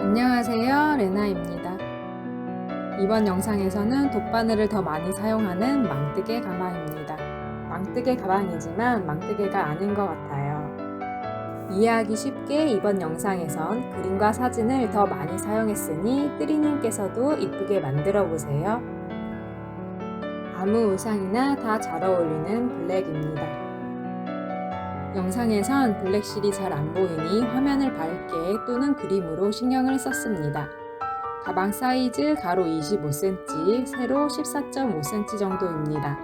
안녕하세요, 레나입니다. 이번 영상에서는 돗바늘을 더 많이 사용하는 망뜨개 가방입니다. 망뜨개 가방이지만 망뜨개가 아닌 것 같아요. 이해하기 쉽게 이번 영상에선 그림과 사진을 더 많이 사용했으니 뜨리님께서도 이쁘게 만들어 보세요. 아무 의상이나 다 잘 어울리는 블랙입니다. 영상에선 블랙실이 잘 안 보이니 화면을 밝게 또는 그림으로 신경을 썼습니다. 가방 사이즈 가로 25cm, 세로 14.5cm 정도입니다.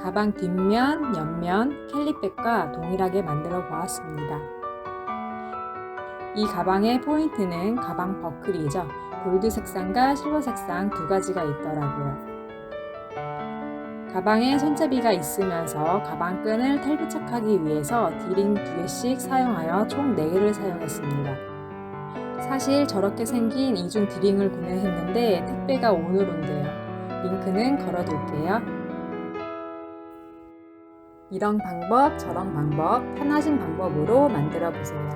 가방 뒷면, 옆면, 캘리백과 동일하게 만들어 보았습니다. 이 가방의 포인트는 가방 버클이죠. 골드 색상과 실버 색상 두 가지가 있더라고요. 가방에 손잡이가 있으면서 가방끈을 탈부착하기 위해서 디링 2개씩 사용하여 총 4개를 사용했습니다. 사실 저렇게 생긴 이중 디링을 구매했는데 택배가 오늘 온대요. 링크는 걸어둘게요. 이런 방법, 저런 방법, 편하신 방법으로 만들어 보세요.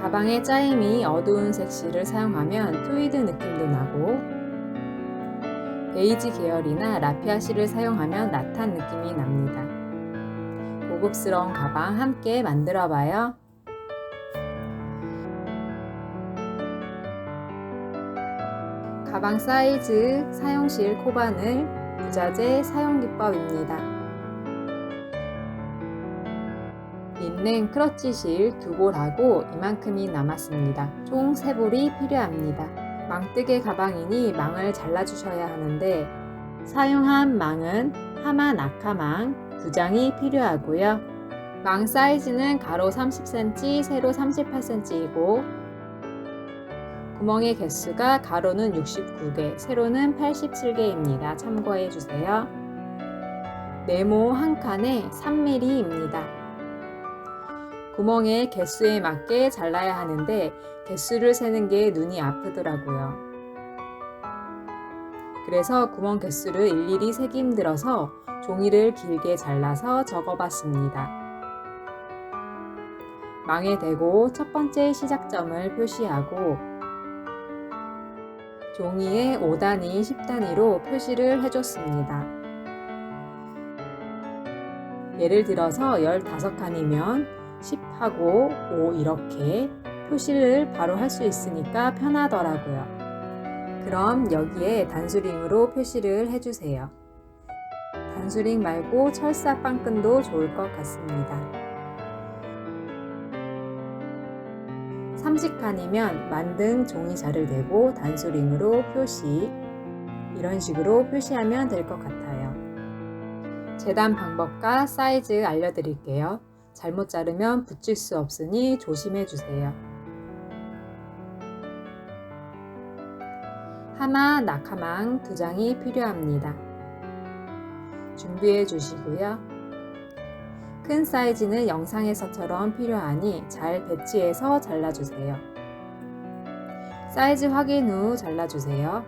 가방의 짜임이 어두운 색실을 사용하면 트위드 느낌도 나고 베이지 계열이나 라피아실을 사용하면 라탄 느낌이 납니다. 고급스러운 가방 함께 만들어봐요. 가방 사이즈, 사용실 코바늘, 부자재 사용기법입니다. 있는 크러치실 2볼하고 이만큼이 남았습니다. 총 3볼이 필요합니다. 망뜨개 가방이니 망을 잘라주셔야 하는데 사용한 망은 하마 낙하망 2장이 필요하고요. 망 사이즈는 가로 30cm, 세로 38cm이고 구멍의 개수가 가로는 69개, 세로는 87개입니다. 참고해주세요. 네모 한 칸에 3mm입니다. 구멍의 개수에 맞게 잘라야 하는데 개수를 세는 게 눈이 아프더라고요. 그래서 구멍 개수를 일일이 세기 힘들어서 종이를 길게 잘라서 적어봤습니다. 망에 대고 첫 번째 시작점을 표시하고 종이에 5단위, 10단위로 표시를 해줬습니다. 예를 들어서 15칸이면 10하고 5 이렇게 표시를 바로 할 수 있으니까 편하더라고요. 그럼 여기에 단수링으로 표시를 해주세요. 단수링 말고 철사 빵끈도 좋을 것 같습니다. 30칸이면 만든 종이자를 대고 단수링으로 표시, 이런 식으로 표시하면 될 것 같아요. 재단 방법과 사이즈 알려드릴게요. 잘못 자르면 붙일 수 없으니 조심해 주세요. 하마, 낙하망 2장이 필요합니다. 준비해 주시고요. 큰 사이즈는 영상에서처럼 필요하니 잘 배치해서 잘라주세요. 사이즈 확인 후 잘라주세요.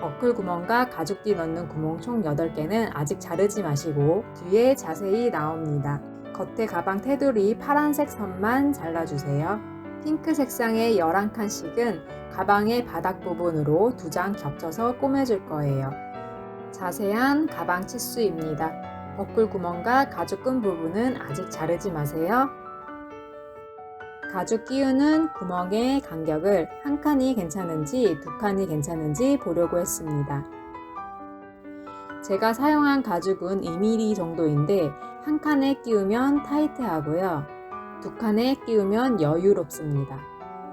버클 구멍과 가죽띠 넣는 구멍 총 8개는 아직 자르지 마시고 뒤에 자세히 나옵니다. 겉에 가방 테두리 파란색 선만 잘라주세요. 핑크 색상의 11칸씩은 가방의 바닥 부분으로 2장 겹쳐서 꼬매줄 거예요. 자세한 가방 치수입니다. 버클 구멍과 가죽끈 부분은 아직 자르지 마세요. 가죽 끼우는 구멍의 간격을 1칸이 괜찮은지 2칸이 괜찮은지 보려고 했습니다. 제가 사용한 가죽은 2mm 정도인데 1칸에 끼우면 타이트하고요. 2칸에 끼우면 여유롭습니다.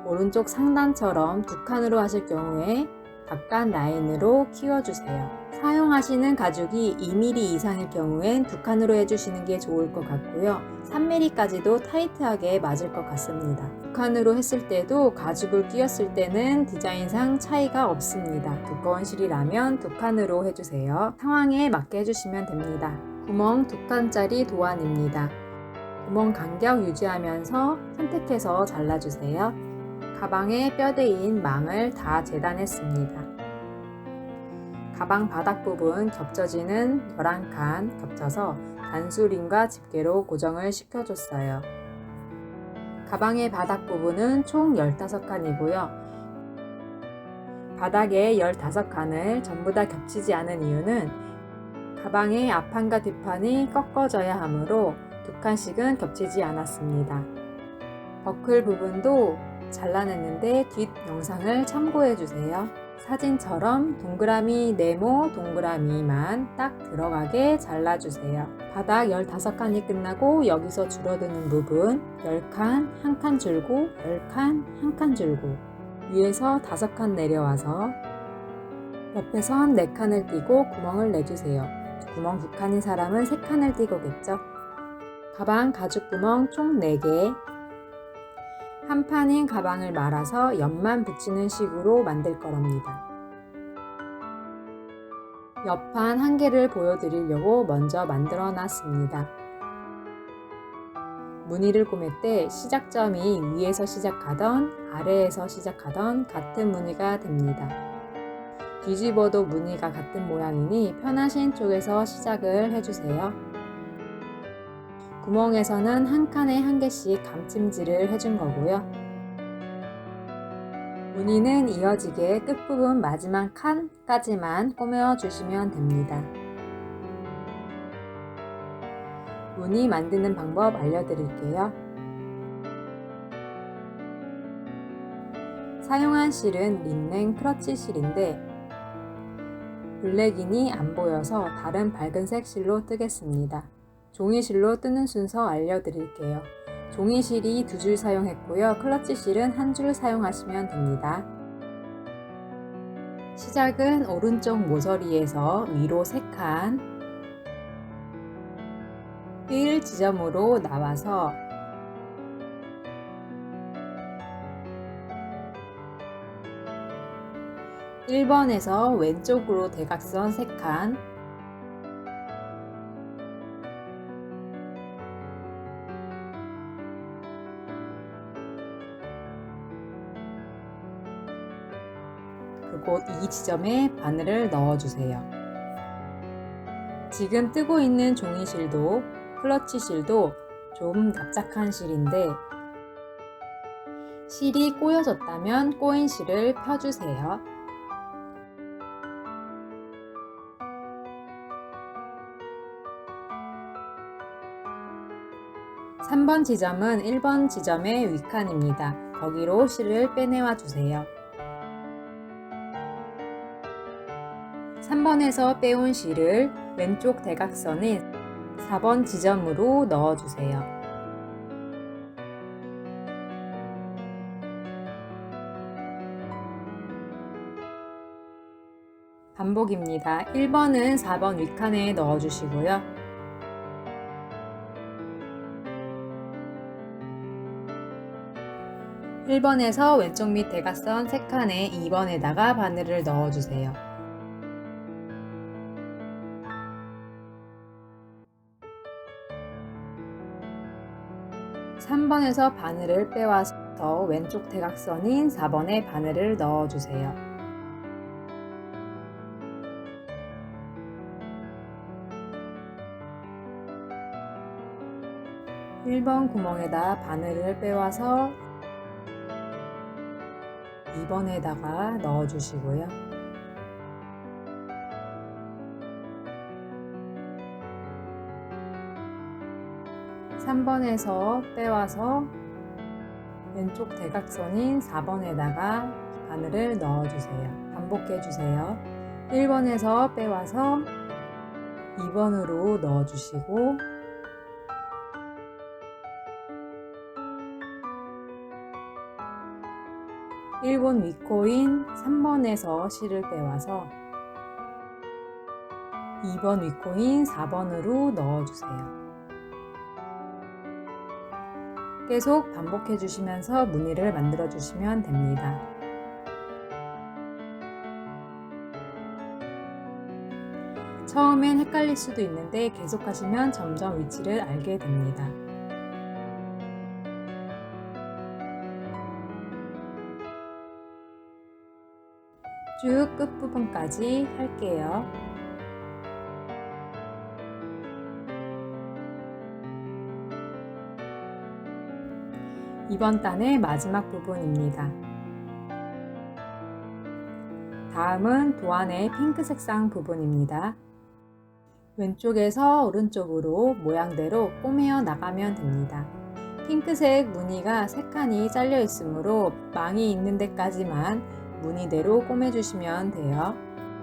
오른쪽 상단처럼 2칸으로 하실 경우에 바깥 라인으로 끼워주세요. 사용하시는 가죽이 2mm 이상일 경우엔 2칸으로 해주시는 게 좋을 것 같고요. 3mm까지도 타이트하게 맞을 것 같습니다. 2칸으로 했을 때도 가죽을 끼웠을 때는 디자인상 차이가 없습니다. 두꺼운 실이라면 2칸으로 해주세요. 상황에 맞게 해주시면 됩니다. 구멍 2칸짜리 도안입니다. 구멍 간격 유지하면서 선택해서 잘라주세요. 가방에 뼈대인 망을 다 재단했습니다. 가방 바닥 부분 겹쳐지는 11칸 겹쳐서 단수링과 집게로 고정을 시켜줬어요. 가방의 바닥 부분은 총 15칸이고요. 바닥에 15칸을 전부 다 겹치지 않은 이유는 가방의 앞판과 뒷판이 꺾어져야 하므로 2칸씩은 겹치지 않았습니다. 버클 부분도 잘라냈는데 뒷 영상을 참고해주세요. 사진처럼 동그라미 네모 동그라미만 딱 들어가게 잘라주세요. 바닥 15칸이 끝나고 여기서 줄어드는 부분 10칸, 1칸 줄고 10칸, 1칸 줄고 위에서 5칸 내려와서 옆에 선 4칸을 띄고 구멍을 내주세요. 구멍 2칸인 사람은 3칸을 띄고겠죠. 가방 가죽구멍 총 4개, 한 판인 가방을 말아서 옆만 붙이는 식으로 만들 거랍니다. 옆판 1개를 보여드리려고 먼저 만들어 놨습니다. 무늬를 꾸밀 때 시작점이 위에서 시작하던 아래에서 시작하던 같은 무늬가 됩니다. 뒤집어도 무늬가 같은 모양이니 편하신 쪽에서 시작을 해주세요. 구멍에서는 한 칸에 1개씩 감침질을 해준 거고요. 무늬는 이어지게 끝부분 마지막 칸까지만 꾸며주시면 됩니다. 무늬 만드는 방법 알려드릴게요. 사용한 실은 린넨 크러치 실인데 블랙이니 안 보여서 다른 밝은색 실로 뜨겠습니다. 종이실로 뜨는 순서 알려드릴게요. 종이실이 2줄 사용했고요. 클러치 실은 1줄 사용하시면 됩니다. 시작은 오른쪽 모서리에서 위로 3칸, 휠 지점으로 나와서 (1번에서) 왼쪽으로 대각선 3칸, 그곳 이 지점에 바늘을 넣어주세요. 지금 뜨고 있는 종이실도 클러치 실도 좀 납작한 실인데 실이 꼬여졌다면 꼬인 실을 펴주세요. 3번 지점은 1번 지점의 윗칸입니다. 거기로 실을 빼내와 주세요. 3번에서 빼온 실을 왼쪽 대각선인 4번 지점으로 넣어주세요. 반복입니다. 1번은 4번 윗칸에 넣어주시고요. 1번에서 왼쪽 밑 대각선 3칸에 2번에다가 바늘을 넣어주세요. (3번에서) 바늘을 빼와서 왼쪽 대각선인 4번에 바늘을 넣어주세요. (1번) 구멍에다 바늘을 빼와서 2번에다가 넣어주시고요. (3번에서) 빼와서 왼쪽 대각선인 4번에다가 바늘을 넣어주세요. 반복해주세요. 1번에서 빼와서 2번으로 넣어주시고 1번 윗코인 3번에서 실을 빼와서 2번 윗코인 4번으로 넣어주세요. 계속 반복해 주시면서 무늬를 만들어 주시면 됩니다. 처음엔 헷갈릴 수도 있는데 계속 하시면 점점 위치를 알게 됩니다. 쭉 끝부분까지 할게요. 이번 단의 마지막 부분입니다. 다음은 도안의 핑크 색상 부분입니다. 왼쪽에서 오른쪽으로 모양대로 꼬매어 나가면 됩니다. 핑크색 무늬가 3칸이 잘려 있으므로 망이 있는 데까지만 무늬대로 꼬매주시면 돼요.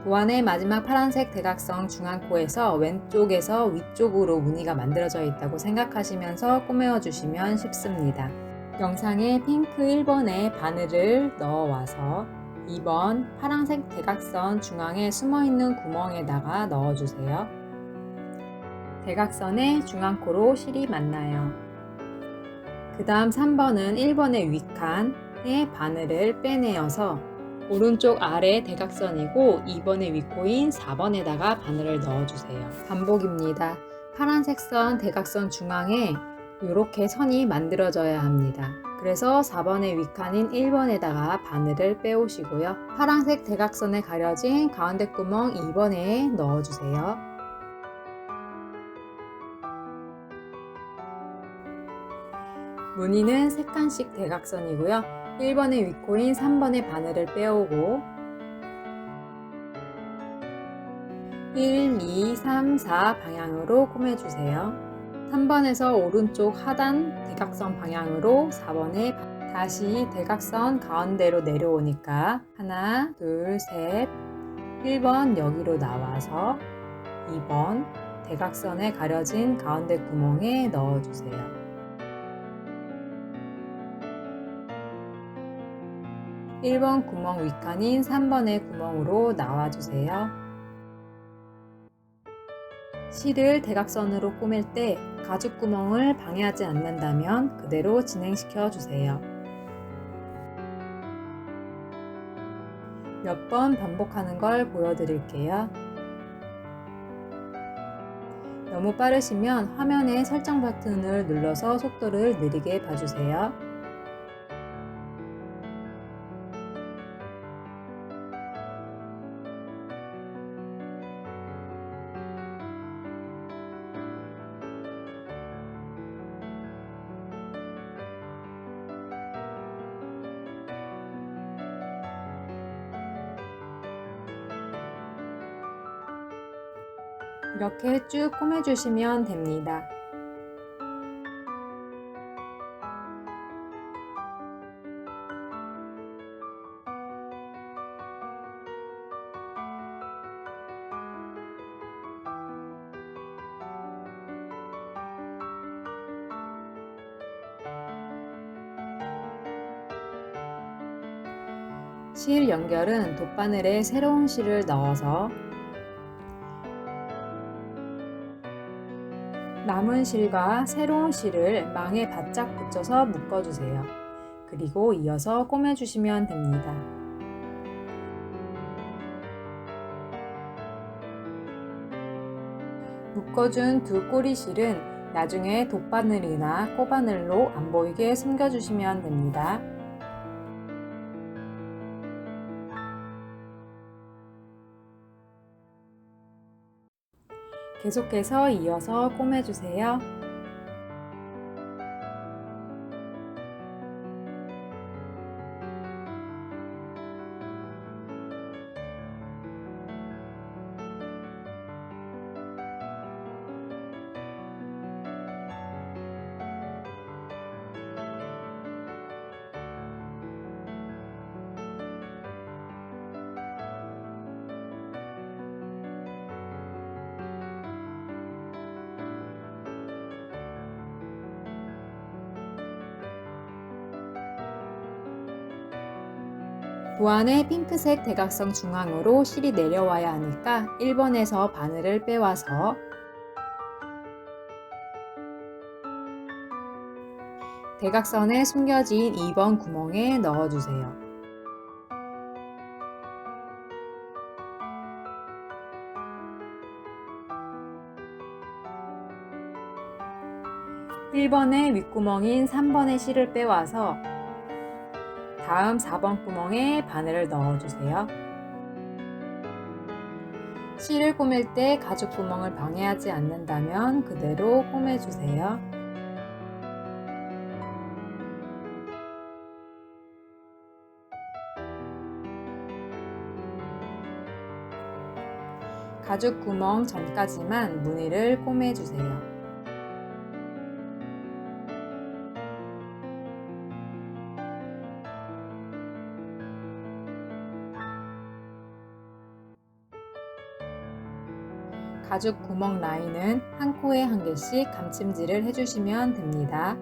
도안의 마지막 파란색 대각선 중앙코에서 왼쪽에서 위쪽으로 무늬가 만들어져 있다고 생각하시면서 꼬매어 주시면 쉽습니다. 영상에 핑크 1번에 바늘을 넣어와서 2번 파란색 대각선 중앙에 숨어있는 구멍에다가 넣어주세요. 대각선의 중앙코로 실이 만나요. 그 다음 3번은 1번의 윗칸에 바늘을 빼내어서 오른쪽 아래 대각선이고 2번의 윗코인 4번에다가 바늘을 넣어주세요. 반복입니다. 파란색 선 대각선 중앙에 이렇게 선이 만들어져야 합니다. 그래서 4번의 윗칸인 1번에다가 바늘을 빼오시고요. 파란색 대각선에 가려진 가운데 구멍 2번에 넣어주세요. 무늬는 3칸씩 대각선이고요. 1번의 윗코인 3번의 바늘을 빼오고 1, 2, 3, 4 방향으로 꼬매주세요. 3번에서 오른쪽 하단 대각선 방향으로 4번에 다시 대각선 가운데로 내려오니까 하나, 둘, 셋 1번 여기로 나와서 2번 대각선에 가려진 가운데 구멍에 넣어주세요. 1번 구멍 윗칸인 3번의 구멍으로 나와주세요. 실을 대각선으로 꼬맬 때 가죽 구멍을 방해하지 않는다면 그대로 진행시켜 주세요. 몇 번 반복하는 걸 보여드릴게요. 너무 빠르시면 화면의 설정 버튼을 눌러서 속도를 느리게 봐주세요. 이렇게 쭉 꼬매주시면 됩니다. 실 연결은 돗바늘에 새로운 실을 넣어서 남은 실과 새로운 실을 망에 바짝 붙여서 묶어주세요. 그리고 이어서 꼬매주시면 됩니다. 묶어준 두 꼬리 실은 나중에 돗바늘이나 코바늘로 안 보이게 숨겨주시면 됩니다. 계속해서 이어서 꼬매주세요. 도안의 핑크색 대각선 중앙으로 실이 내려와야 하니까 1번에서 바늘을 빼와서 대각선에 숨겨진 2번 구멍에 넣어주세요. (1번의) 윗구멍인 3번의 실을 빼와서 다음 4번 구멍에 바늘을 넣어주세요. 실을 꼬맬 때 가죽 구멍을 방해하지 않는다면 그대로 꼬매주세요. 가죽 구멍 전까지만 무늬를 꼬매주세요. 가죽 구멍 라인은 한 코에 한 개씩 감침질을 해주시면 됩니다.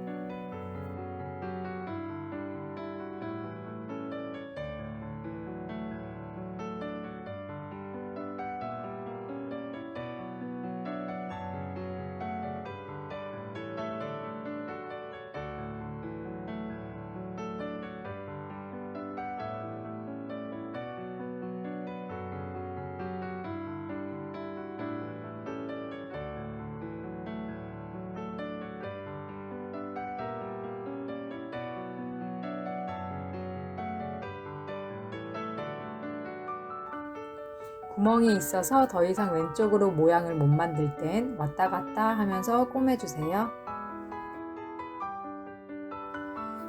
구멍이 있어서 더 이상 왼쪽으로 모양을 못 만들 땐 왔다 갔다 하면서 꼬매주세요.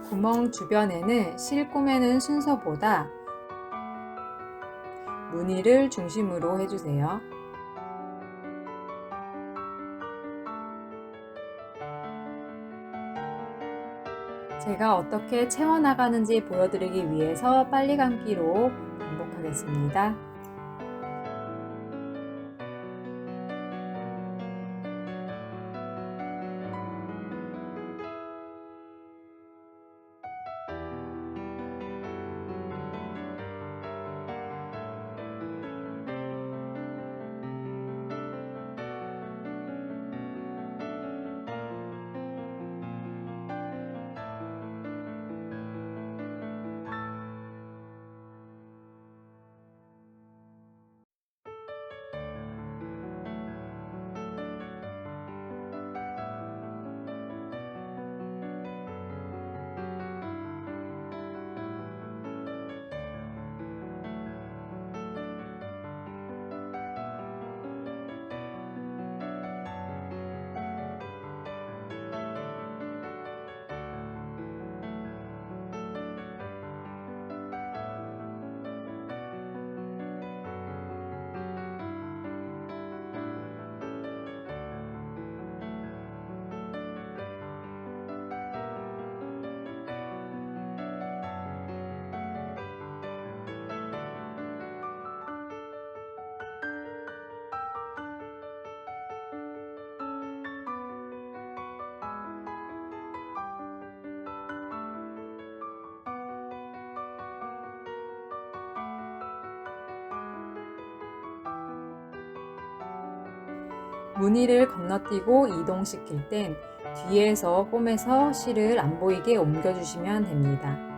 구멍 주변에는 실 꼬매는 순서보다 무늬를 중심으로 해주세요. 제가 어떻게 채워나가는지 보여드리기 위해서 빨리 감기로 반복하겠습니다. 무늬를 건너뛰고 이동시킬 땐 뒤에서 꼬매서 실을 안 보이게 옮겨주시면 됩니다.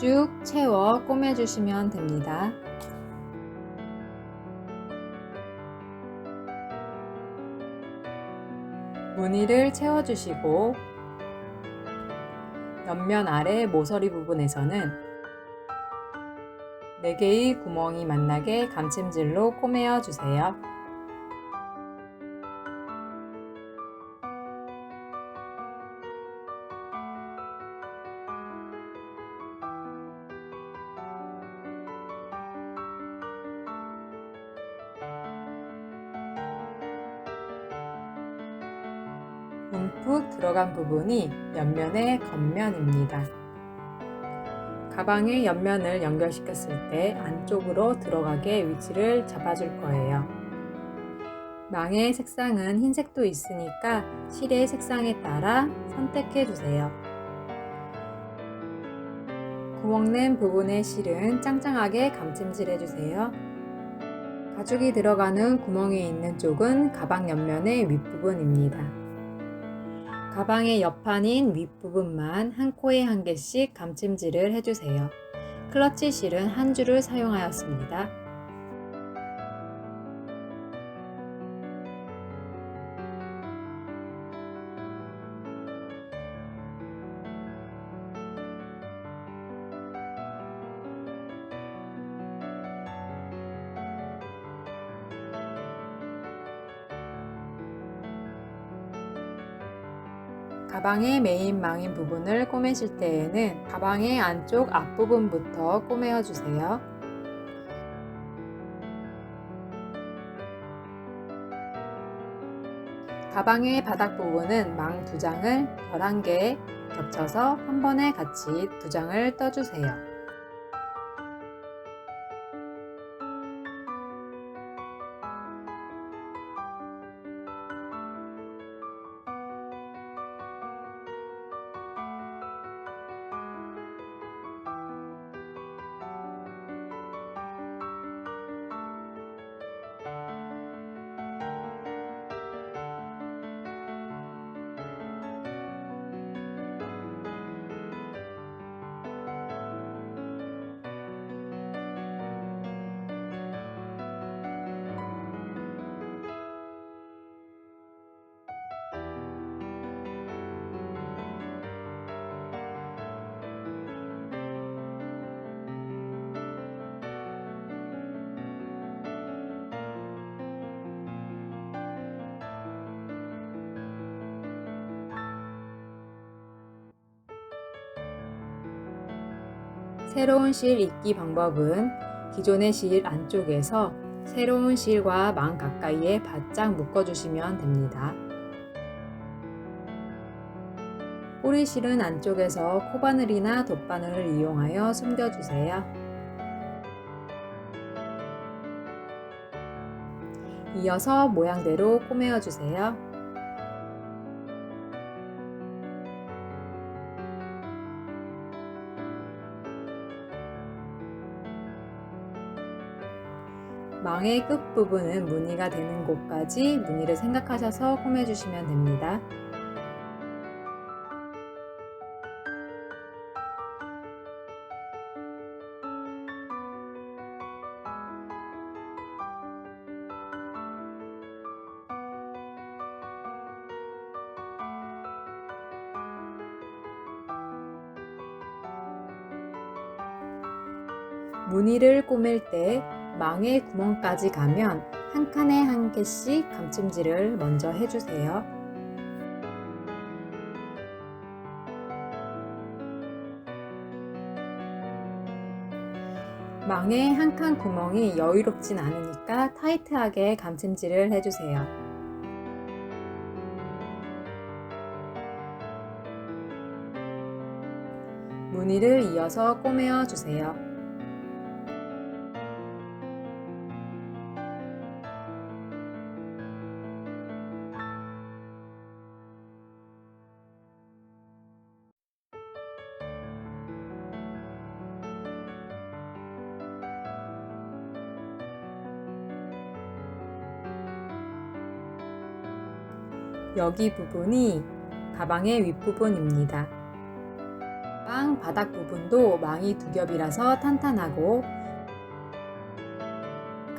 쭉 채워 꼬매주시면 됩니다. 무늬를 채워주시고 옆면 아래 모서리 부분에서는 4개의 구멍이 만나게 감침질로 꼬매어 주세요. 움푹 들어간 부분이 옆면의 겉면입니다. 가방의 옆면을 연결시켰을 때 안쪽으로 들어가게 위치를 잡아줄 거예요. 망의 색상은 흰색도 있으니까 실의 색상에 따라 선택해 주세요. 구멍낸 부분의 실은 짱짱하게 감찜질해 주세요. 가죽이 들어가는 구멍이 있는 쪽은 가방 옆면의 윗부분입니다. 가방의 옆판인 윗부분만 한 코에 한 개씩 감찜질을 해주세요. 클러치 실은 한 줄을 사용하였습니다. 가방의 메인 망인 부분을 꼬매실 때에는 가방의 안쪽 앞부분부터 꼬매어 주세요. 가방의 바닥 부분은 망 2장을 11개 겹쳐서 한 번에 같이 2장을 떠주세요. 새로운 실 입기 방법은 기존의 실 안쪽에서 새로운 실과 망 가까이에 바짝 묶어주시면 됩니다. 꼬리실은 안쪽에서 코바늘이나 돗바늘을 이용하여 숨겨주세요. 이어서 모양대로 꼬매어주세요. 망의 끝부분은 무늬가 되는 곳까지 무늬를 생각하셔서 꼬매주시면 됩니다. 무늬를 꼬맬 때 망의 구멍까지 가면 한 칸에 한 개씩 감찜질을 먼저 해주세요. 망의 한 칸 구멍이 여유롭진 않으니까 타이트하게 감찜질을 해주세요. 무늬를 이어서 꼬매어 주세요. 여기 부분이 가방의 윗부분입니다. 가방 바닥 부분도 망이 2겹이라서 탄탄하고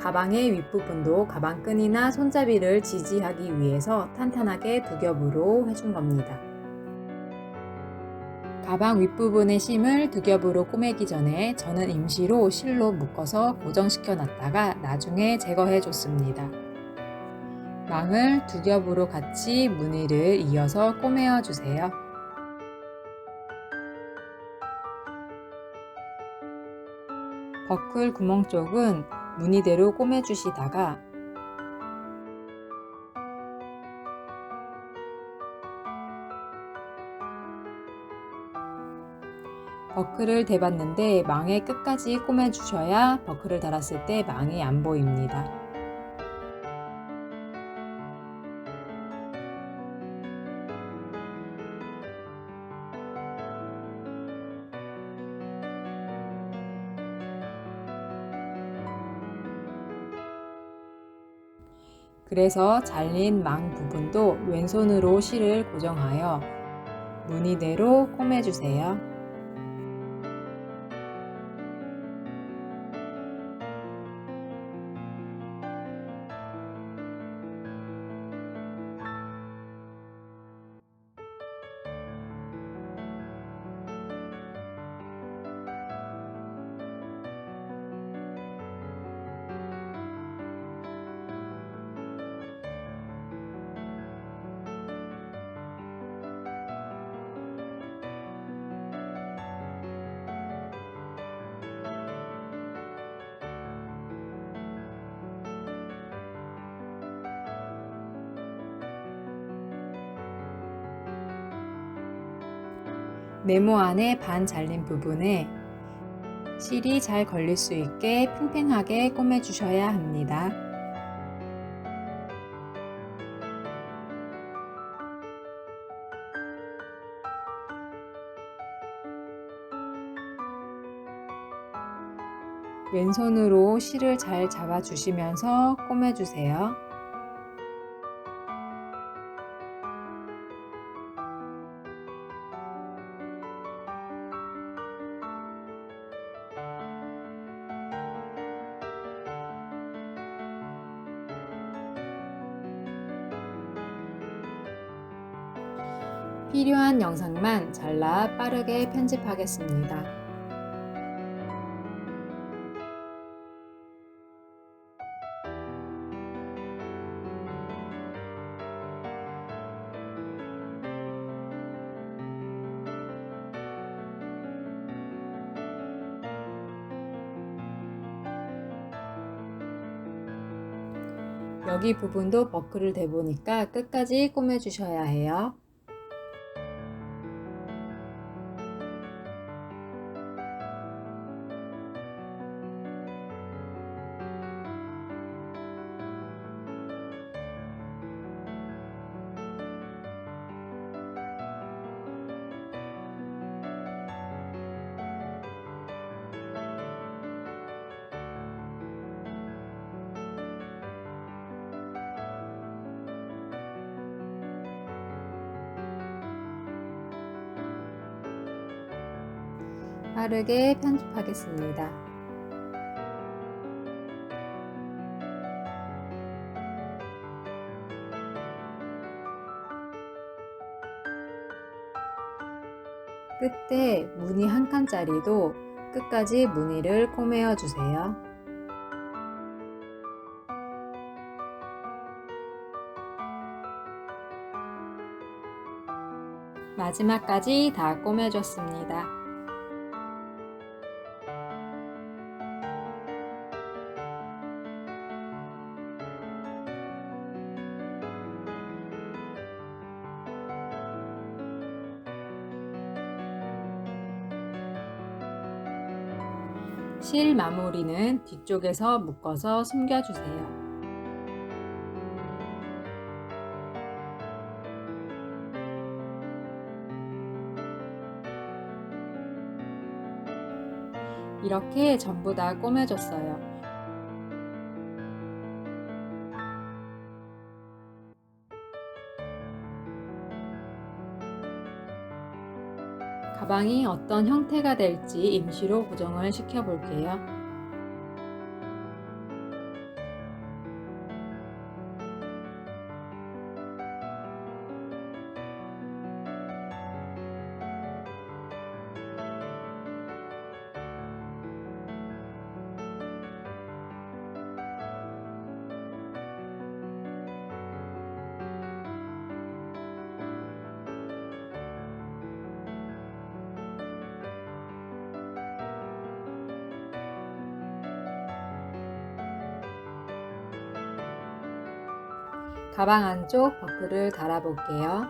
가방의 윗부분도 가방끈이나 손잡이를 지지하기 위해서 탄탄하게 2겹으로 해준 겁니다. 가방 윗부분의 심을 2겹으로 꼬매기 전에 저는 임시로 실로 묶어서 고정시켜 놨다가 나중에 제거해 줬습니다. 망을 2겹으로 같이 무늬를 이어서 꼬매어 주세요. 버클 구멍 쪽은 무늬대로 꼬매주시다가 버클을 대봤는데 망에 끝까지 꼬매주셔야 버클을 달았을 때 망이 안 보입니다. 그래서 잘린 망 부분도 왼손으로 실을 고정하여 무늬대로 꼬매주세요. 네모 안에 반 잘린 부분에 실이 잘 걸릴 수 있게 팽팽하게 꼬매주셔야 합니다. 왼손으로 실을 잘 잡아주시면서 꼬매주세요. 필요한 영상만 잘라 빠르게 편집하겠습니다. 여기 부분도 버클을 대보니까 끝까지 꼬매주셔야 해요. 빠르게 편집하겠습니다. 끝에 무늬 한 칸짜리도 끝까지 무늬를 꼬매어 주세요. 마지막까지 다 꼬매줬습니다. 실 마무리는 뒤쪽에서 묶어서 숨겨주세요. 이렇게 전부 다 꼬매줬어요. 가방이 어떤 형태가 될지 임시로 고정을 시켜 볼게요. 가방 안쪽 버클을 달아 볼게요.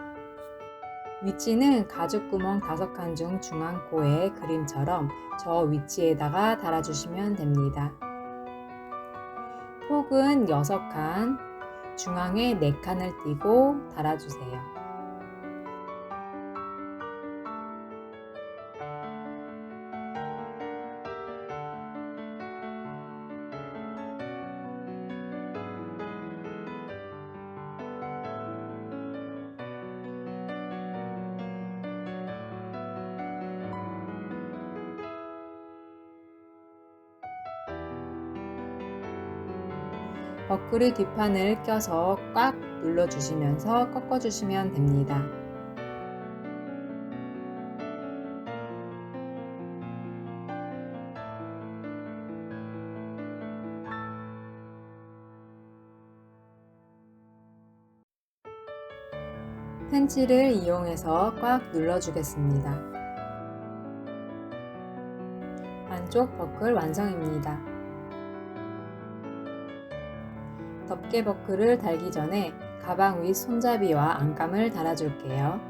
위치는 가죽구멍 5칸 중 중앙코의 그림처럼 저 위치에다가 달아주시면 됩니다. 폭은 6칸, 중앙에 4칸을 띄고 달아주세요. 버클의 뒷판을 껴서 꽉 눌러주시면서 꺾어주시면 됩니다. 펜치를 이용해서 꽉 눌러주겠습니다. 안쪽 버클 완성입니다. 덮개 버클을 달기 전에 가방 윗 손잡이와 안감을 달아줄게요.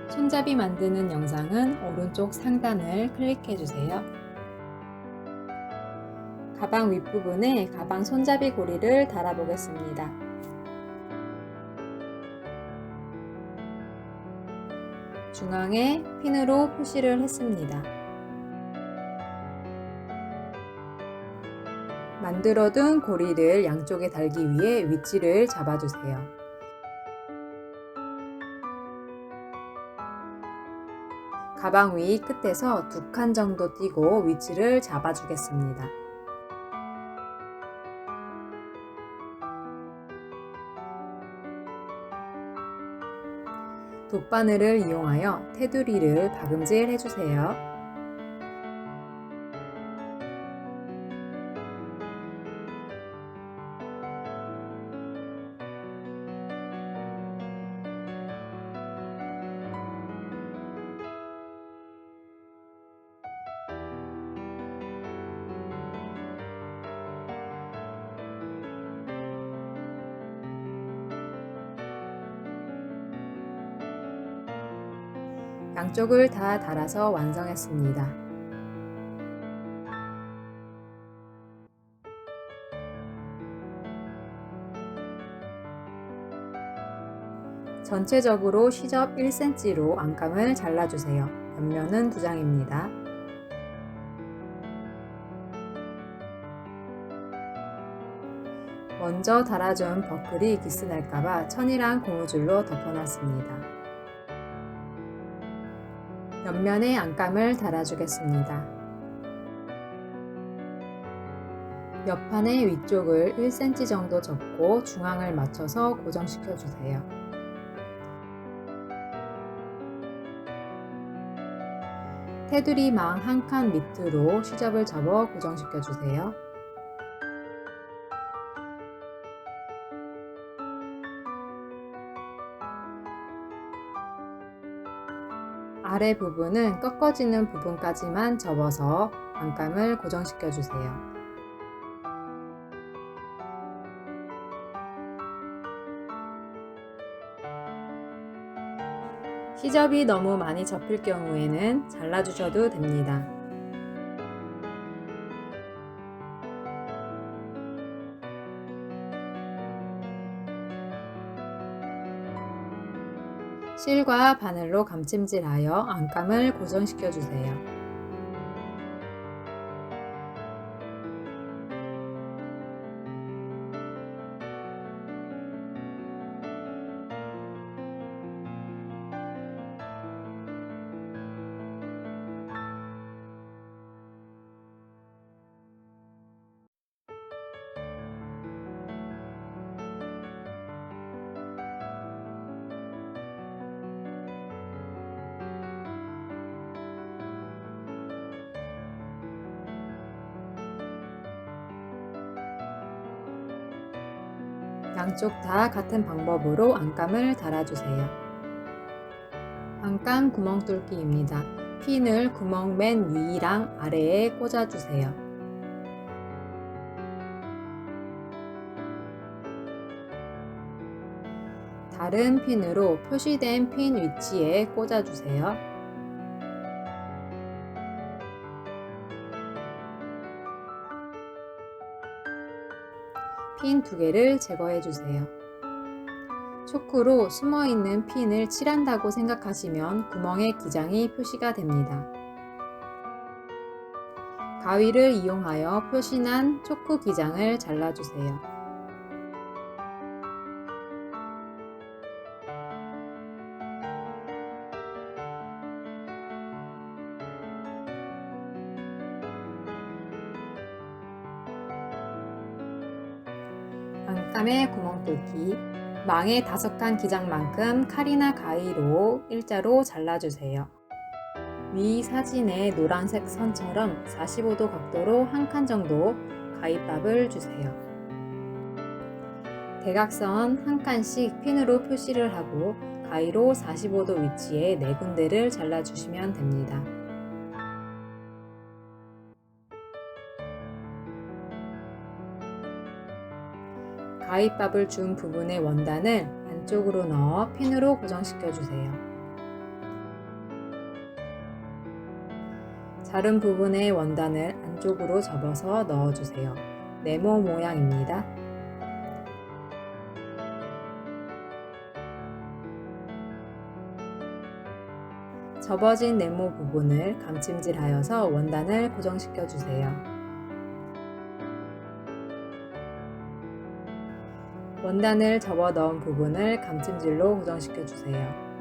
손잡이 만드는 영상은 오른쪽 상단을 클릭해주세요. 가방 윗부분에 가방 손잡이 고리를 달아보겠습니다. 중앙에 핀으로 표시를 했습니다. 만들어둔 고리를 양쪽에 달기 위해 위치를 잡아주세요. 가방 위 끝에서 2칸 정도 띄고 위치를 잡아주겠습니다. 돗바늘을 이용하여 테두리를 박음질 해주세요. 양쪽을 다 달아서 완성했습니다. 전체적으로 시접 1cm로 안감을 잘라주세요. 옆면은 2장입니다. 먼저 달아준 버클이 기스날까봐 천이랑 고무줄로 덮어놨습니다. 옆면에 안감을 달아주겠습니다. 옆판의 위쪽을 1cm 정도 접고 중앙을 맞춰서 고정시켜주세요. 테두리망 1칸 밑으로 시접을 접어 고정시켜주세요. 아래 부분은 꺾어지는 부분까지만 접어서 안감을 고정시켜주세요. 시접이 너무 많이 접힐 경우에는 잘라주셔도 됩니다. 실과 바늘로 감찜질하여 안감을 고정시켜주세요. 양쪽 다 같은 방법으로 안감을 달아주세요. 안감 구멍 뚫기입니다. 핀을 구멍 맨 위랑 아래에 꽂아주세요. 다른 핀으로 표시된 핀 위치에 꽂아주세요. 핀 2개를 제거해주세요. 초크로 숨어있는 핀을 칠한다고 생각하시면 구멍의 기장이 표시가 됩니다. 가위를 이용하여 표시난 초크 기장을 잘라주세요. 안감의 구멍 뚫기, 망의 5칸 기장만큼 칼이나 가위로 일자로 잘라주세요. 위 사진의 노란색 선처럼 45도 각도로 한 칸 정도 가위밥을 주세요. 대각선 한 칸씩 핀으로 표시를 하고 가위로 45도 위치에 4군데를 잘라주시면 됩니다. 가위밥을 준 부분의 원단을 안쪽으로 넣어 핀으로 고정시켜 주세요. 자른 부분의 원단을 안쪽으로 접어서 넣어주세요. 네모 모양입니다. 접어진 네모 부분을 감침질하여서 원단을 고정시켜 주세요. 원단을 접어 넣은 부분을 감침질로 고정시켜 주세요.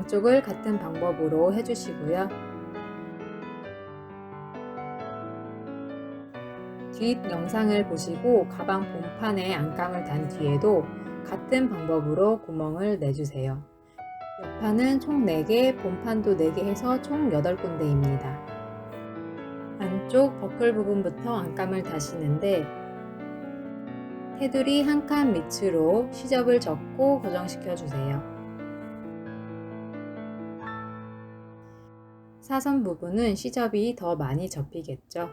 양쪽을 같은 방법으로 해주시고요. 뒷 영상을 보시고 가방 본판에 안감을 단 뒤에도 같은 방법으로 구멍을 내주세요. 옆판은 총 4개, 본판도 4개 해서 총 8군데입니다. 안쪽 버클 부분부터 안감을 다시는데 테두리 한 칸 밑으로 시접을 접고 고정시켜 주세요. 사선 부분은 시접이 더 많이 접히겠죠.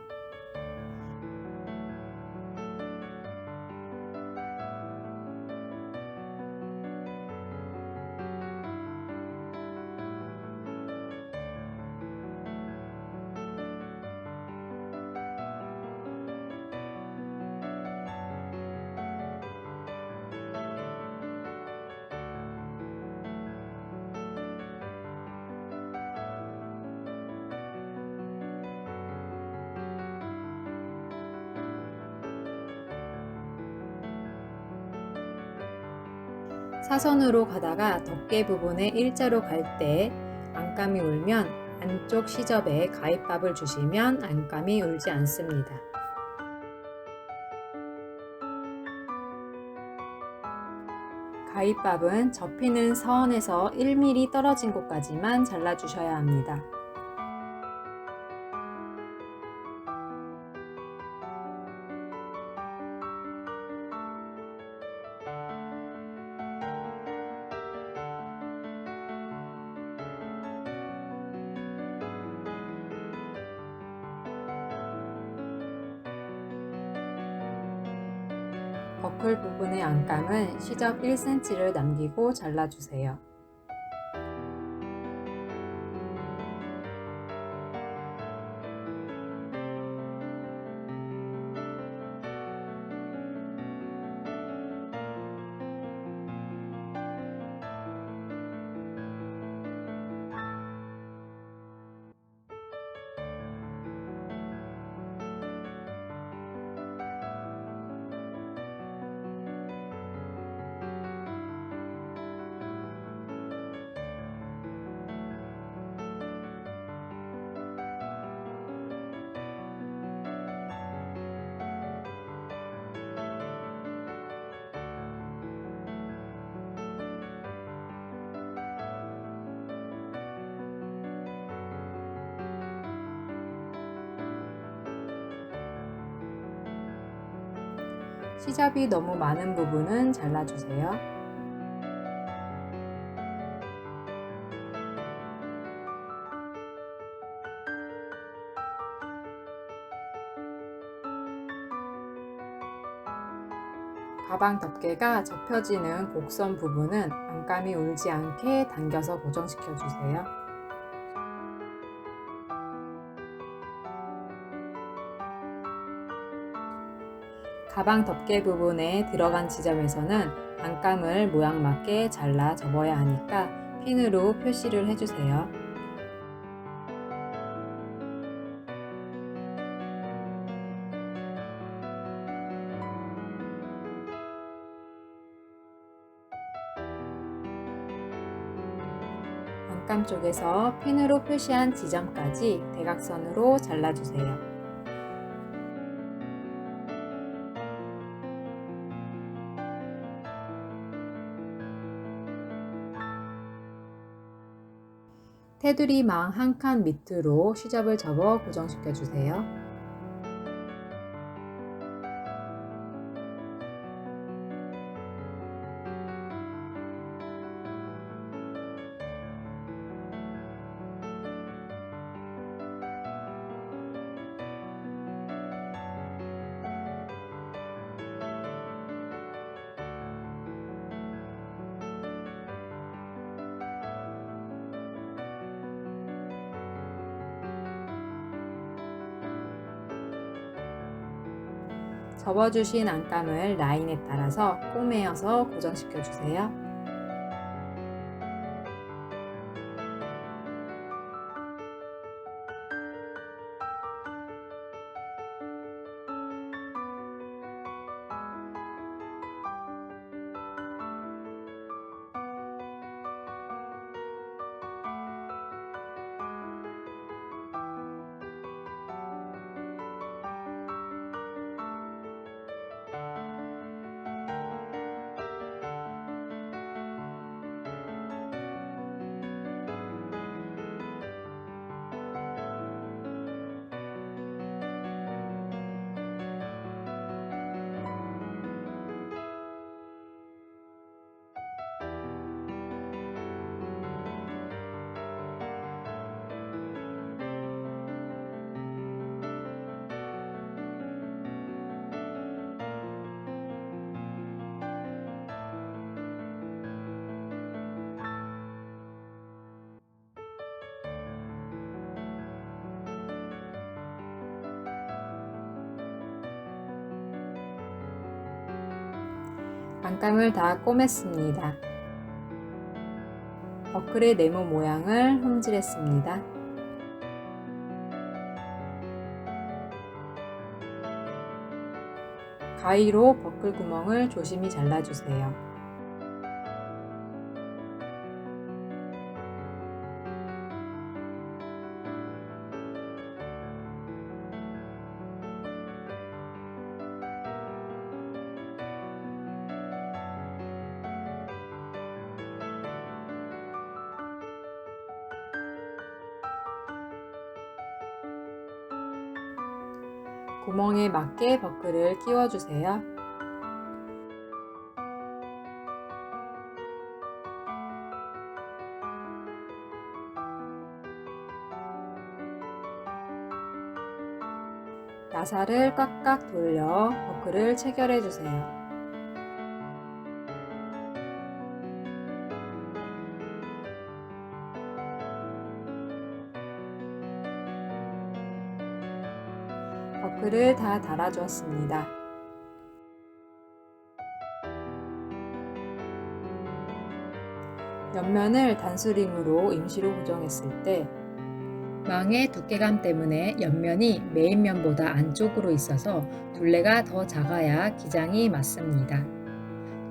사선으로 가다가 덮개 부분에 일자로 갈 때 안감이 울면 안쪽 시접에 가위밥을 주시면 안감이 울지 않습니다. 가위밥은 접히는 선에서 1mm 떨어진 곳까지만 잘라주셔야 합니다. 버클 부분의 안감은 시접 1cm를 남기고 잘라주세요. 시접이 너무 많은 부분은 잘라주세요. 가방 덮개가 접혀지는 곡선 부분은 안감이 울지 않게 당겨서 고정시켜 주세요. 가방 덮개 부분에 들어간 지점에서는 안감을 모양 맞게 잘라 접어야 하니까 핀으로 표시를 해주세요. 안감 쪽에서 핀으로 표시한 지점까지 대각선으로 잘라주세요. 테두리 망 한 칸 밑으로 시접을 접어 고정시켜 주세요. 접어주신 안감을 라인에 따라서 꼬매어서 고정시켜 주세요. 안감을 다 꼬맸습니다. 버클의 네모 모양을 홈질했습니다. 가위로 버클 구멍을 조심히 잘라주세요. 구멍에 맞게 버클을 끼워주세요. 나사를 꽉꽉 돌려 버클을 체결해주세요. 버클을 다 달아주었습니다. 옆면을 단수링으로 임시로 고정했을 때 망의 두께감 때문에 옆면이 메인면보다 안쪽으로 있어서 둘레가 더 작아야 기장이 맞습니다.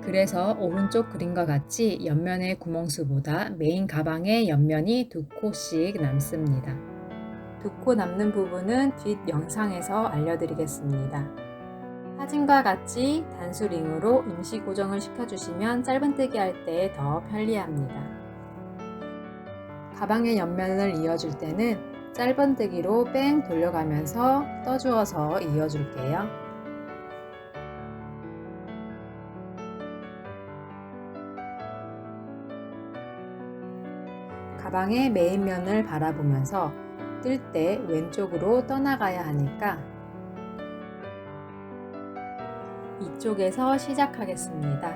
그래서 오른쪽 그림과 같이 옆면의 구멍수보다 메인 가방의 옆면이 2코씩 남습니다. 2코 남는 부분은 뒷 영상에서 알려드리겠습니다. 사진과 같이 단수링으로 임시 고정을 시켜주시면 짧은뜨기 할 때 더 편리합니다. 가방의 옆면을 이어줄 때는 짧은뜨기로 뺑 돌려가면서 떠주어서 이어줄게요. 가방의 메인면을 바라보면서 뜰 때 왼쪽으로 떠나가야 하니까 이쪽에서 시작하겠습니다.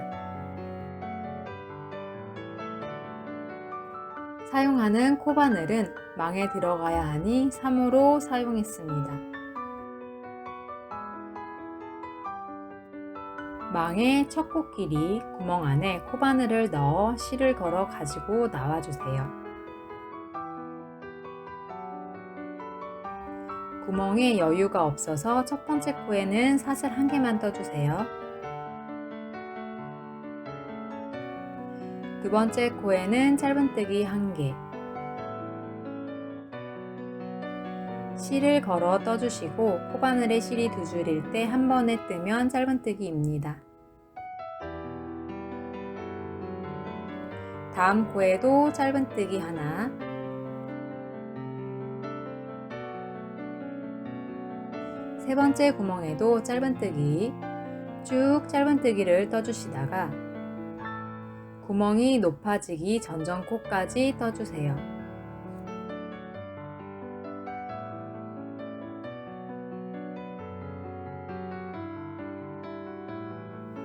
사용하는 코바늘은 망에 들어가야 하니 3호로 사용했습니다. 망의 첫 코끼리 구멍 안에 코바늘을 넣어 실을 걸어 가지고 나와주세요. 구멍에 여유가 없어서 첫 번째 코에는 사슬 1개만 떠주세요. 두 번째 코에는 짧은뜨기 1개, 실을 걸어 떠주시고 코바늘에 실이 두 줄일 때 한 번에 뜨면 짧은뜨기입니다. 다음 코에도 짧은뜨기 하나, 세 번째 구멍에도 짧은뜨기, 쭉 짧은뜨기를 떠주시다가 구멍이 높아지기 전전코까지 떠주세요.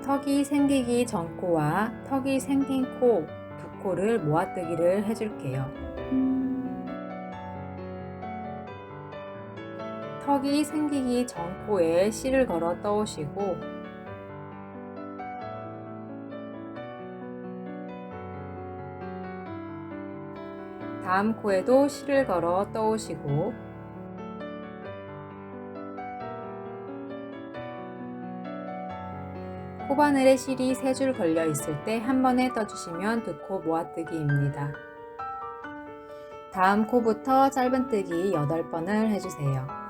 턱이 생기기 전 코와 턱이 생긴 코, 두 코를 모아뜨기를 해줄게요. 턱이 생기기 전 코에 실을 걸어 떠오시고 다음 코에도 실을 걸어 떠오시고 코바늘에 실이 3줄 걸려 있을 때 한 번에 떠주시면 두 코 모아뜨기입니다. 다음 코부터 짧은뜨기 8번을 해주세요.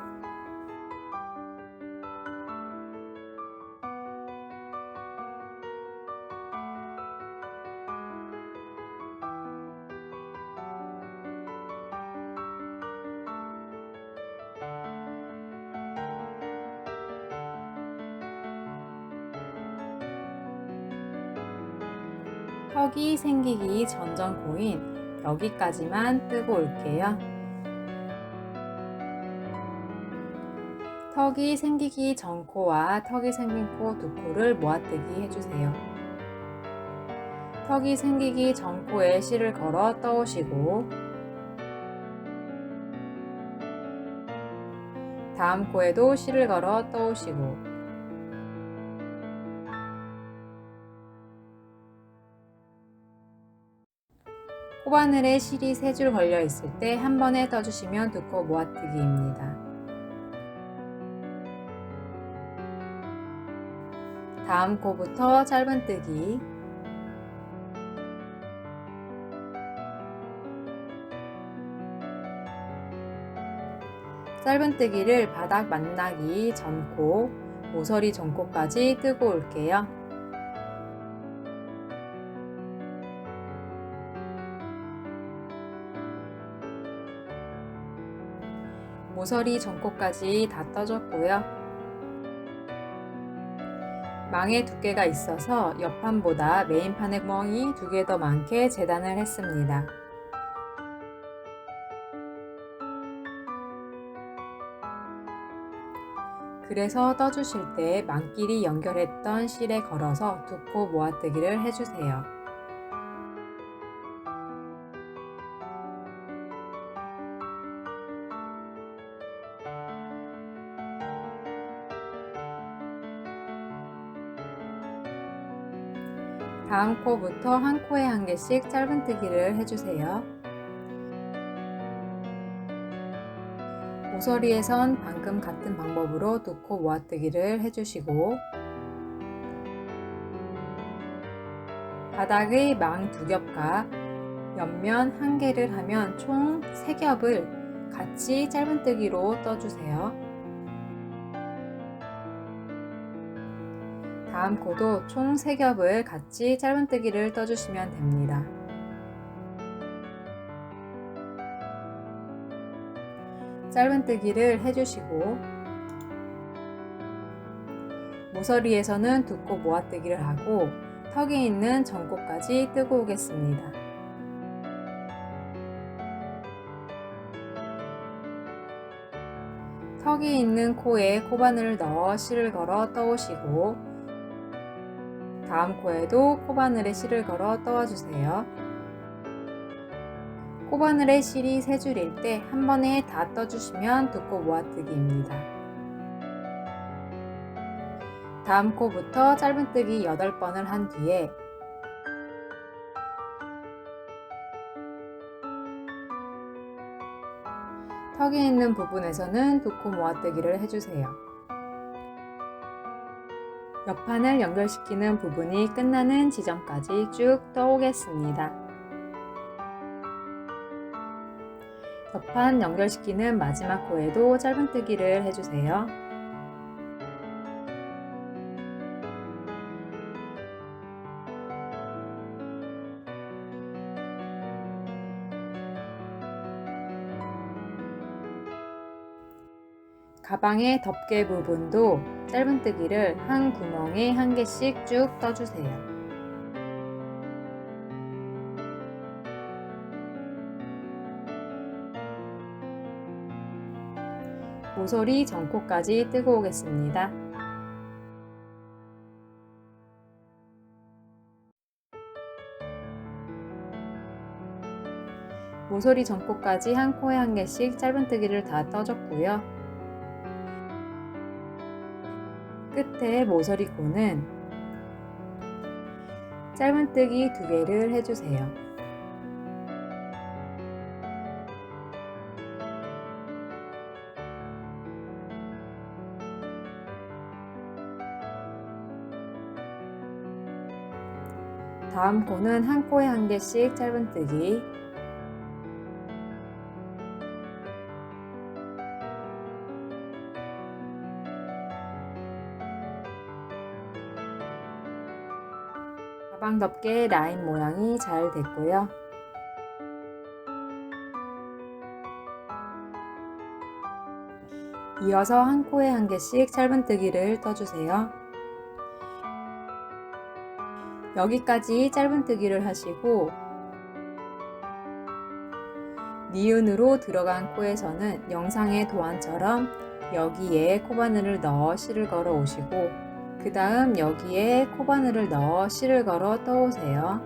턱이 생기기 전전 코인 여기까지만 뜨고 올게요. 턱이 생기기 전 코와 턱이 생긴 코 두 코를 모아뜨기 해주세요. 턱이 생기기 전 코에 실을 걸어 떠오시고 다음 코에도 실을 걸어 떠오시고 코바늘에 실이 3줄 걸려 있을 때 한 번에 떠주시면 두 코 모아뜨기입니다. 다음 코부터 짧은뜨기, 짧은뜨기를 바닥 만나기 전 코, 모서리 전코까지 뜨고 올게요. 모서리 전코까지 다 떠줬고요. 망에 두께가 있어서 옆판보다 메인판에 구멍이 2개 더 많게 재단을 했습니다. 그래서 떠주실 때 망끼리 연결했던 실에 걸어서 두 코 모아뜨기를 해주세요. 다음 코부터 한 코에 1개씩 짧은뜨기를 해주세요. 모서리에선 방금 같은 방법으로 두 코 모아뜨기를 해주시고 바닥의 망 2겹과 옆면 1개를 하면 총 3겹을 같이 짧은뜨기로 떠주세요. 다음 코도 총 3겹을 같이 짧은뜨기를 떠주시면 됩니다. 짧은뜨기를 해주시고 모서리에서는 두 코 모아뜨기를 하고 턱에 있는 전코까지 뜨고 오겠습니다. 턱이 있는 코에 코바늘을 넣어 실을 걸어 떠오시고 다음 코에도 코바늘에 실을 걸어 떠와주세요. 코바늘에 실이 3줄일 때 한 번에 다 떠주시면 두 코 모아뜨기입니다. 다음 코부터 짧은뜨기 8번을 한 뒤에 턱이 있는 부분에서는 두 코 모아뜨기를 해주세요. 옆판을 연결시키는 부분이 끝나는 지점까지 쭉 떠오겠습니다. 옆판 연결시키는 마지막 코에도 짧은뜨기를 해주세요. 가방의 덮개 부분도 짧은뜨기를 한 구멍에 한 개씩 쭉 떠주세요. 모서리 전코까지 뜨고 오겠습니다. 모서리 전코까지 한 코에 한 개씩 짧은뜨기를 다 떠줬고요. 끝에 모서리 코는 짧은뜨기 2개를 해주세요. 다음 코는 한 코에 한 개씩 짧은뜨기, 가방 덮개 라인 모양이 잘 됐고요. 이어서 한 코에 한 개씩 짧은뜨기를 떠주세요. 여기까지 짧은뜨기를 하시고 니은으로 들어간 코에서는 영상의 도안처럼 여기에 코바늘을 넣어 실을 걸어 오시고 그 다음 여기에 코바늘을 넣어 실을 걸어 떠오세요.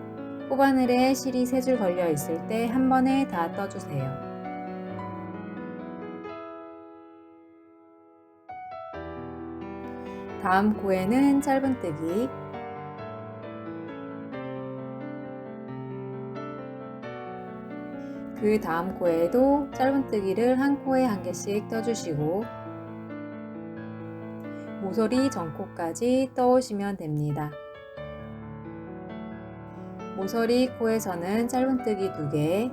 코바늘에 실이 3줄 걸려 있을 때 한 번에 다 떠주세요. 다음 코에는 짧은뜨기, 그 다음 코에도 짧은뜨기를 한 코에 한 개씩 떠주시고 모서리 전코까지 떠오시면 됩니다. 모서리 코에서는 짧은뜨기 2개,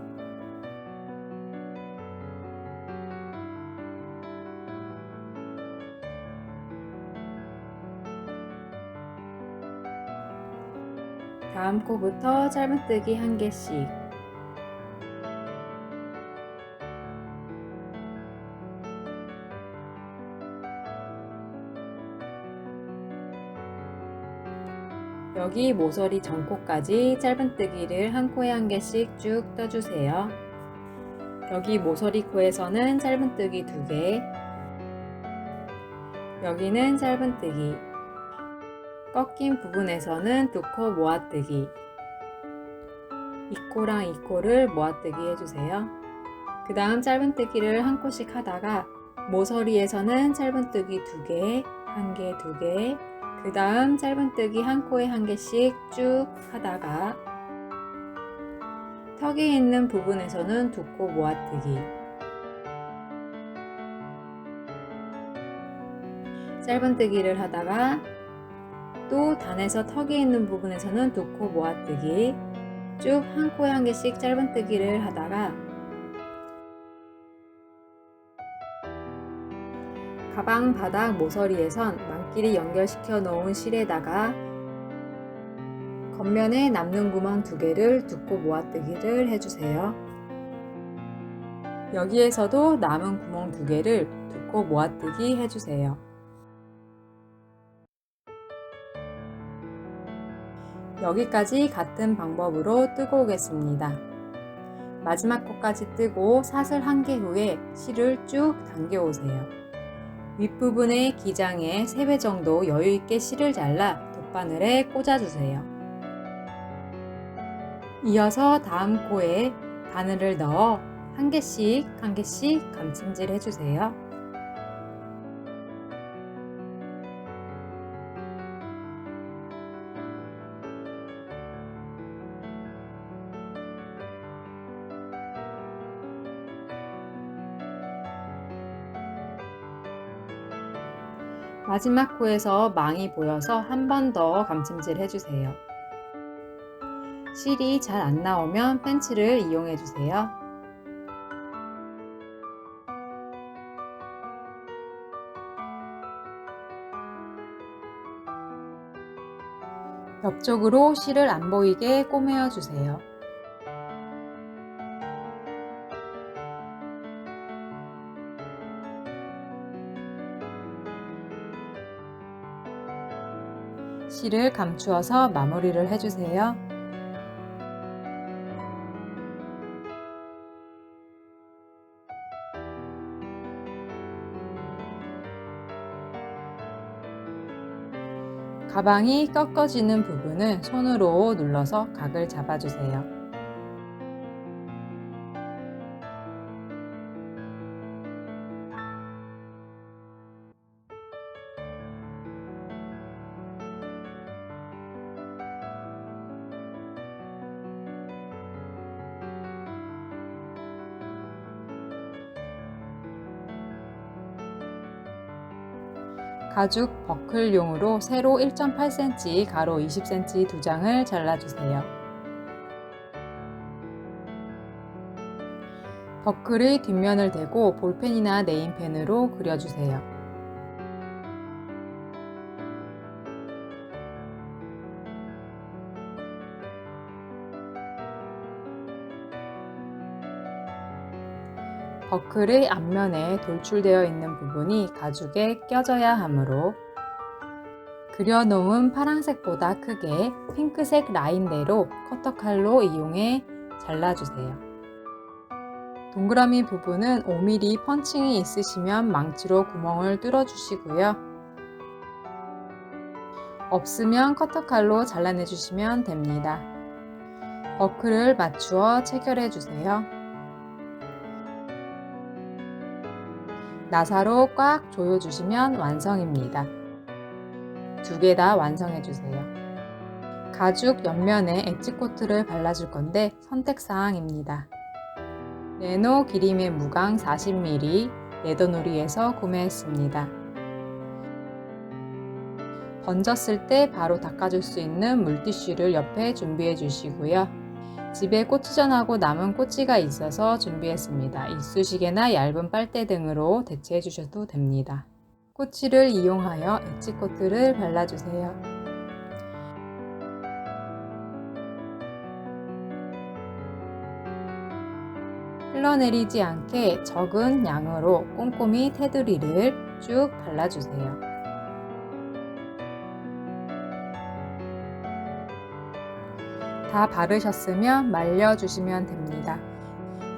다음 코부터 짧은뜨기 1개씩, 여기 모서리 전코까지 짧은뜨기를 한 코에 한 개씩 쭉 떠주세요. 여기 모서리 코에서는 짧은뜨기 2개, 여기는 짧은뜨기, 꺾인 부분에서는 두 코 모아뜨기, 이 코랑 이 코를 모아뜨기 해주세요. 그 다음 짧은뜨기를 한 코씩 하다가 모서리에서는 짧은뜨기 2개, 1개, 2개, 그 다음 짧은뜨기 한 코에 한 개씩 쭉 하다가 턱이 있는 부분에서는 두 코 모아뜨기, 짧은뜨기를 하다가 또 단에서 턱이 있는 부분에서는 두 코 모아뜨기, 쭉 한 코에 한 개씩 짧은뜨기를 하다가 가방 바닥 모서리에선 망길이 연결시켜 놓은 실에다가 겉면에 남는 구멍 2개를 두 코 모아뜨기를 해주세요. 여기에서도 남은 구멍 2개를 두 코 모아뜨기 해주세요. 여기까지 같은 방법으로 뜨고 오겠습니다. 마지막 코까지 뜨고 사슬 1개 후에 실을 쭉 당겨 오세요. 윗부분의 기장에 3배 정도 여유있게 실을 잘라 돗바늘에 꽂아주세요. 이어서 다음 코에 바늘을 넣어 한 개씩 감침질 해주세요. 마지막 코에서 망이 보여서 한 번 더 감침질 해주세요. 실이 잘 안 나오면 펜치를 이용해 주세요. 옆쪽으로 실을 안 보이게 꼬매어 주세요. 실을 감추어서 마무리를 해주세요. 가방이 꺾어지는 부분은 손으로 눌러서 각을 잡아주세요. 가죽 버클용으로 세로 1.8cm, 가로 20cm 두 장을 잘라주세요. 버클의 뒷면을 대고 볼펜이나 네임펜으로 그려주세요. 버클의 앞면에 돌출되어 있는 부분이 가죽에 껴져야 하므로 그려놓은 파란색보다 크게 핑크색 라인대로 커터칼로 이용해 잘라주세요. 동그라미 부분은 5mm 펀칭이 있으시면 망치로 구멍을 뚫어주시고요. 없으면 커터칼로 잘라내주시면 됩니다. 버클을 맞추어 체결해주세요. 나사로 꽉 조여주시면 완성입니다. 2개 다 완성해주세요. 가죽 옆면에 엣지코트를 발라줄 건데 선택사항입니다. 네노 기림의 무광 40mm 레더놀이에서 구매했습니다. 번졌을 때 바로 닦아줄 수 있는 물티슈를 옆에 준비해 주시고요. 집에 꼬치전하고 남은 꼬치가 있어서 준비했습니다. 이쑤시개나 얇은 빨대 등으로 대체해 주셔도 됩니다. 꼬치를 이용하여 엣지코트를 발라주세요. 흘러내리지 않게 적은 양으로 꼼꼼히 테두리를 쭉 발라주세요. 다 바르셨으면 말려주시면 됩니다.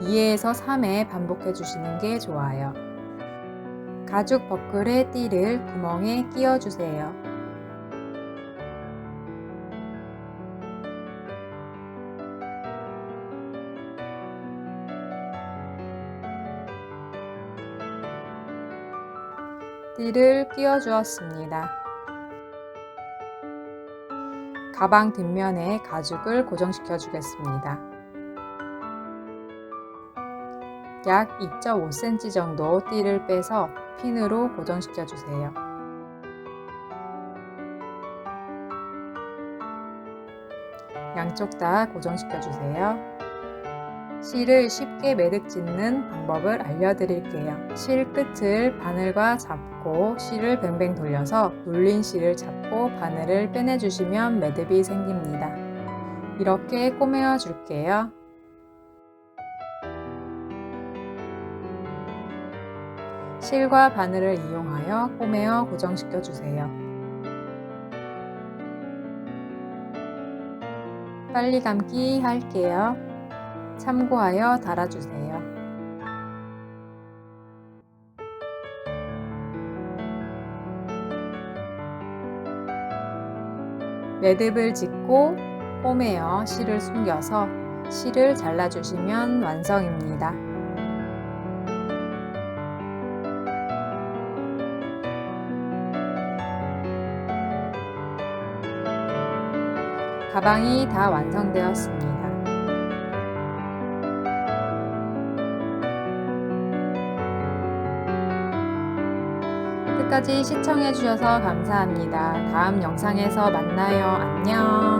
2회에서 3회 반복해 주시는 게 좋아요. 가죽 버클의 띠를 구멍에 끼워주세요. 띠를 끼워주었습니다. 가방 뒷면에 가죽을 고정시켜 주겠습니다. 약 2.5cm 정도 띠를 빼서 핀으로 고정시켜 주세요. 양쪽 다 고정시켜 주세요. 실을 쉽게 매듭 짓는 방법을 알려드릴게요. 실 끝을 바늘과 잡고 실을 뱅뱅 돌려서 눌린 실을 잡고 바늘을 빼내주시면 매듭이 생깁니다. 이렇게 꼬매어 줄게요. 실과 바늘을 이용하여 꼬매어 고정시켜 주세요. 빨리 감기 할게요. 참고하여 달아주세요. 매듭을 짓고 홈에어 실을 숨겨서 실을 잘라주시면 완성입니다. 가방이 다 완성되었습니다. 끝까지 시청해주셔서 감사합니다. 다음 영상에서 만나요. 안녕.